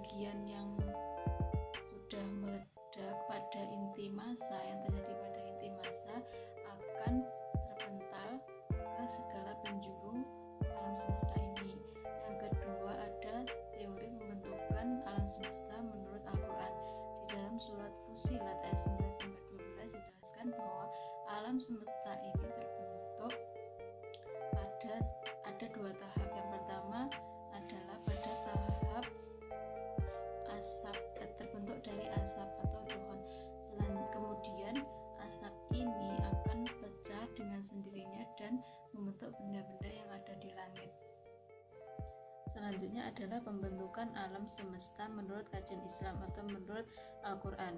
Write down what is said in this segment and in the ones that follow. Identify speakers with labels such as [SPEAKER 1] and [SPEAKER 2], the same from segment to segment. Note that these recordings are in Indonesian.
[SPEAKER 1] bagian yang sudah meledak pada inti massa, yang terjadi pada inti massa akan terpental ke segala penjuru alam semesta ini. Yang kedua, ada teori pembentukan alam semesta menurut Al-Quran. Di dalam surat Fussilat ayat 9-12 dijelaskan bahwa alam semesta ini terbentuk ada dua tahap. Yang pertama adalah pada tahap asap, terbentuk dari asap atau dukhon. Kemudian asap ini akan pecah dengan sendirinya dan membentuk benda-benda yang ada di langit. Selanjutnya adalah pembentukan alam semesta menurut kajian Islam atau menurut Al-Quran.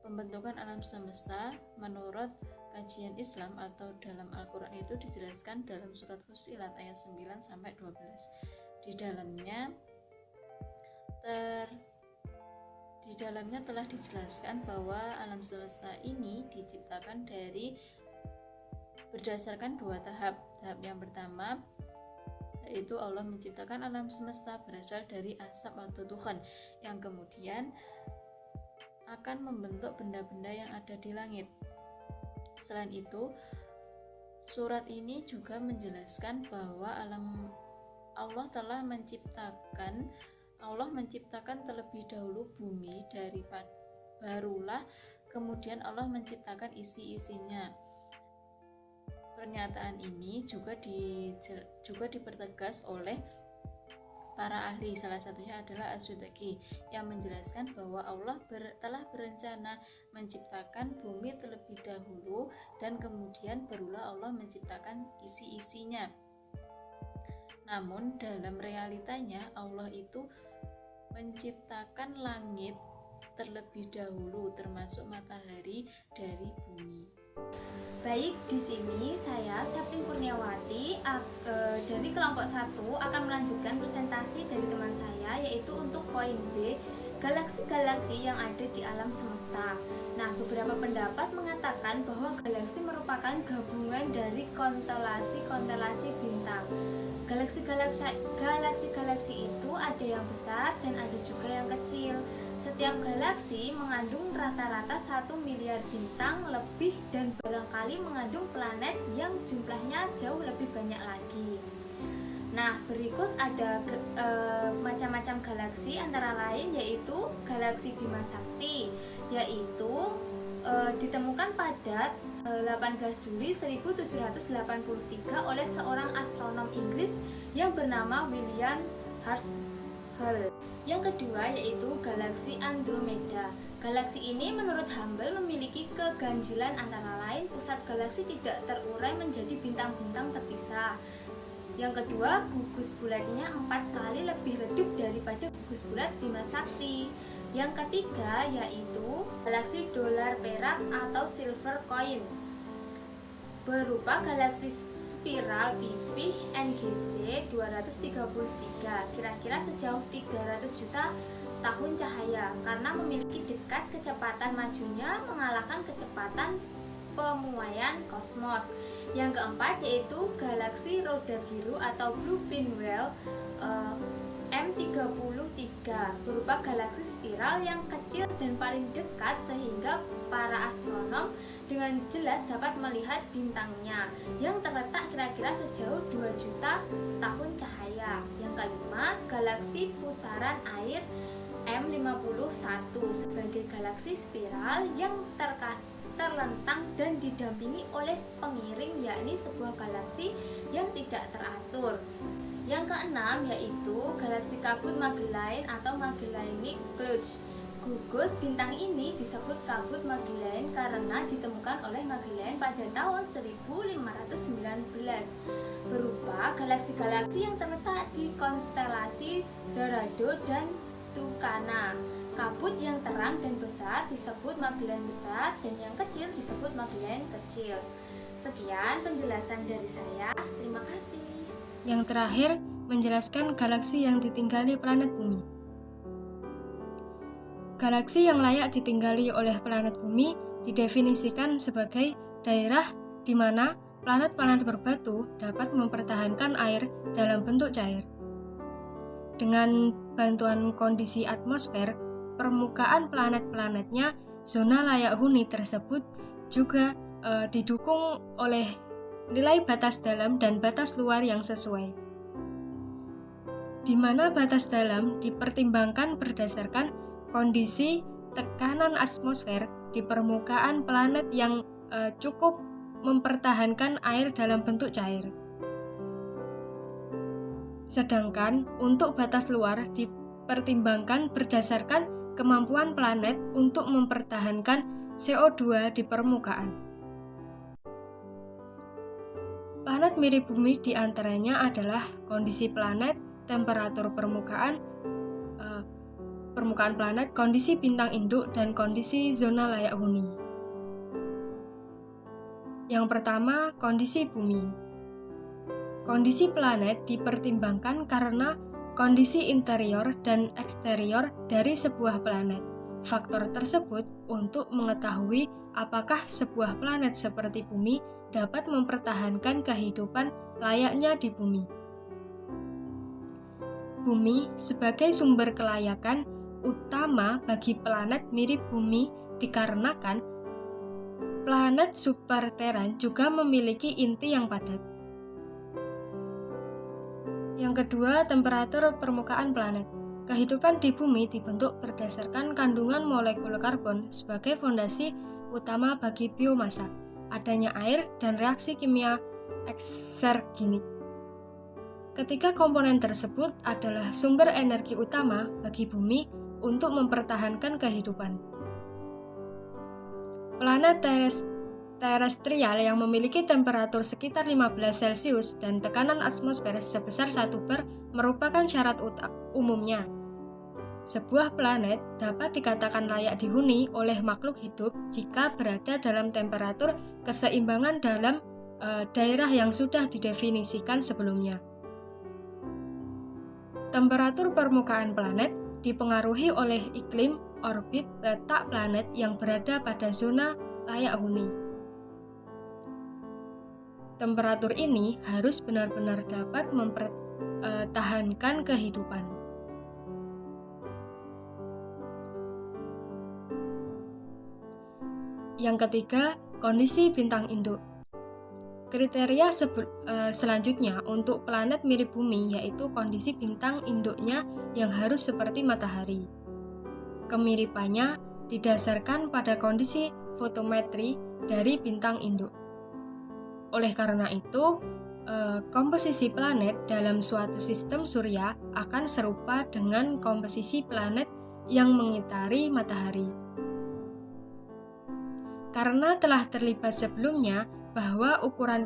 [SPEAKER 1] Pembentukan alam semesta menurut kajian Islam atau dalam Al-Quran itu dijelaskan dalam surat Fussilat ayat 9-12. Di dalamnya telah dijelaskan bahwa alam semesta ini diciptakan berdasarkan dua tahap. Tahap yang pertama yaitu Allah menciptakan alam semesta berasal dari asap atau dukhon, yang kemudian akan membentuk benda-benda yang ada di langit. Selain itu, surat ini juga menjelaskan bahwa Allah menciptakan terlebih dahulu bumi barulah kemudian Allah menciptakan isi-isinya. Pernyataan ini juga dipertegas oleh para ahli. Salah satunya adalah As-Sudaki yang menjelaskan bahwa Allah telah berencana menciptakan bumi terlebih dahulu dan kemudian barulah Allah menciptakan isi-isinya. Namun dalam realitanya Allah itu menciptakan langit terlebih dahulu, termasuk matahari dari bumi.
[SPEAKER 2] Baik, di sini saya Septi Kurniawati dari kelompok 1 akan melanjutkan presentasi dari teman saya, yaitu untuk poin B, galaksi-galaksi yang ada di alam semesta. Nah, beberapa pendapat mengatakan bahwa galaksi merupakan gabungan dari konstelasi-konstelasi bintang. Galaksi-galaksi itu ada yang besar dan ada juga yang kecil. Setiap galaksi mengandung rata-rata 1 miliar bintang lebih dan barangkali mengandung planet yang jumlahnya jauh lebih banyak lagi. Nah, berikut ada macam-macam galaksi, antara lain yaitu galaksi Bima Sakti, yaitu ditemukan pada 18 Juli 1783 oleh seorang astronom Inggris yang bernama William Herschel. Yang kedua yaitu galaksi Andromeda. Galaksi ini menurut Hubble memiliki keganjilan, antara lain pusat galaksi tidak terurai menjadi bintang-bintang terpisah. Yang kedua, gugus bulatnya 4 kali lebih redup daripada gugus bulat Bima Sakti. Yang ketiga yaitu galaksi dolar perak atau silver coin, berupa galaksi spiral pipih NGC 233, kira-kira sejauh 300 juta tahun cahaya, karena memiliki dekat kecepatan majunya mengalahkan kecepatan pemuaian kosmos. Yang keempat yaitu galaksi roda biru atau blue pinwheel M33, berupa galaksi spiral yang kecil dan paling dekat sehingga para astronom dengan jelas dapat melihat bintangnya yang terletak kira-kira sejauh 2 juta tahun cahaya. Yang kelima, galaksi pusaran air M51 sebagai galaksi spiral yang terlentang dan didampingi oleh pengiring, yakni sebuah galaksi yang tidak teratur. Yang keenam yaitu galaksi kabut Magellain atau Magellanic Cloud. Gugus bintang ini disebut kabut Magellan karena ditemukan oleh Magellan pada tahun 1519, berupa galaksi-galaksi yang terletak di konstelasi Dorado dan Tucana. Kabut yang terang dan besar disebut Magellan besar dan yang kecil disebut Magellan kecil. Sekian penjelasan dari saya. Terima kasih.
[SPEAKER 3] Yang terakhir, menjelaskan galaksi yang ditinggali planet bumi. Galaksi yang layak ditinggali oleh planet bumi didefinisikan sebagai daerah di mana planet-planet berbatu dapat mempertahankan air dalam bentuk cair. dengan bantuan kondisi atmosfer, permukaan planet-planetnya zona layak huni tersebut juga didukung oleh nilai batas dalam dan batas luar yang sesuai, di mana batas dalam dipertimbangkan berdasarkan kondisi tekanan atmosfer di permukaan planet yang cukup mempertahankan air dalam bentuk cair. Sedangkan untuk batas luar dipertimbangkan berdasarkan kemampuan planet untuk mempertahankan CO2 di permukaan. Planet mirip bumi diantaranya adalah kondisi planet, temperatur permukaan planet, kondisi bintang induk, dan kondisi zona layak huni. Yang pertama, kondisi bumi. Kondisi planet dipertimbangkan karena kondisi interior dan eksterior dari sebuah planet. Faktor tersebut untuk mengetahui apakah sebuah planet seperti bumi dapat mempertahankan kehidupan layaknya di bumi. Bumi sebagai sumber kelayakan utama bagi planet mirip bumi dikarenakan planet superteran juga memiliki inti yang padat. Yang kedua, temperatur permukaan planet. Kehidupan di bumi dibentuk berdasarkan kandungan molekul karbon sebagai fondasi utama bagi biomasa, adanya air, dan reaksi kimia ekserginik. Ketiga komponen tersebut adalah sumber energi utama bagi bumi untuk mempertahankan kehidupan. Planet terestrial yang memiliki temperatur sekitar 15 Celcius dan tekanan atmosfer sebesar 1 bar merupakan syarat umumnya. Sebuah planet dapat dikatakan layak dihuni oleh makhluk hidup jika berada dalam temperatur keseimbangan dalam daerah yang sudah didefinisikan sebelumnya. Temperatur permukaan planet dipengaruhi oleh iklim, orbit, letak planet yang berada pada zona layak huni. Temperatur ini harus benar-benar dapat mempertahankan kehidupan. Yang ketiga, kondisi bintang induk. Kriteria selanjutnya untuk planet mirip bumi yaitu kondisi bintang induknya yang harus seperti matahari. Kemiripannya didasarkan pada kondisi fotometri dari bintang induk. Oleh karena itu, komposisi planet dalam suatu sistem surya akan serupa dengan komposisi planet yang mengitari matahari. Karena telah terlibat sebelumnya bahwa ukuran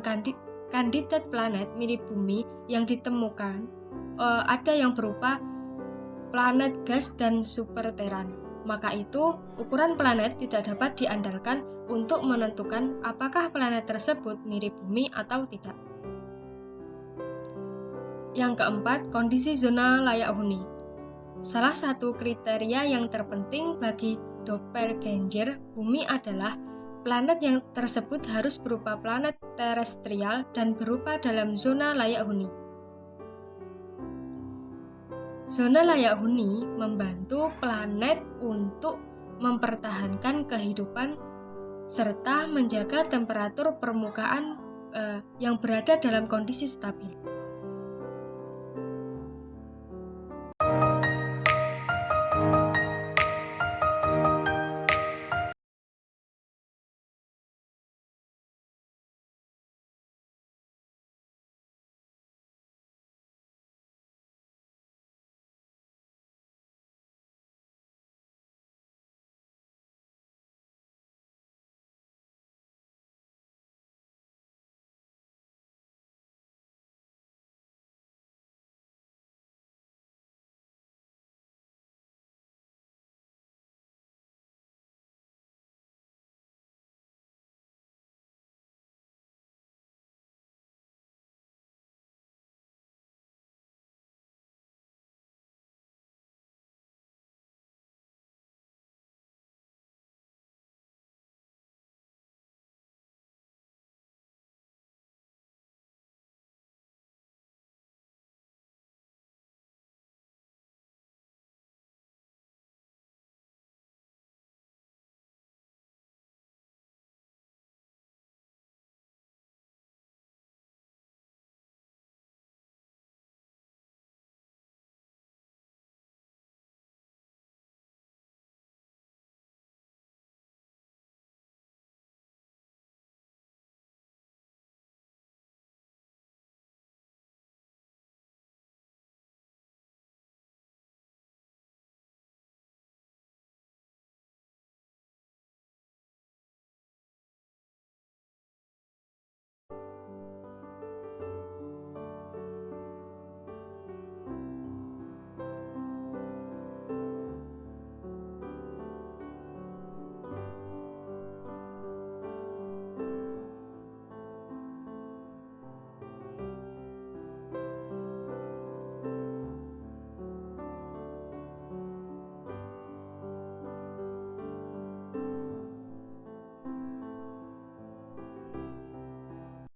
[SPEAKER 3] kandidat planet mirip bumi yang ditemukan ada yang berupa planet gas dan superteran, maka itu ukuran planet tidak dapat diandalkan untuk menentukan apakah planet tersebut mirip bumi atau tidak. Yang keempat, kondisi zona layak huni. Salah satu kriteria yang terpenting bagi doppelganger bumi adalah planet yang tersebut harus berupa planet terestrial dan berupa dalam zona layak huni. Zona layak huni membantu planet untuk mempertahankan kehidupan serta menjaga temperatur permukaan yang berada dalam kondisi stabil.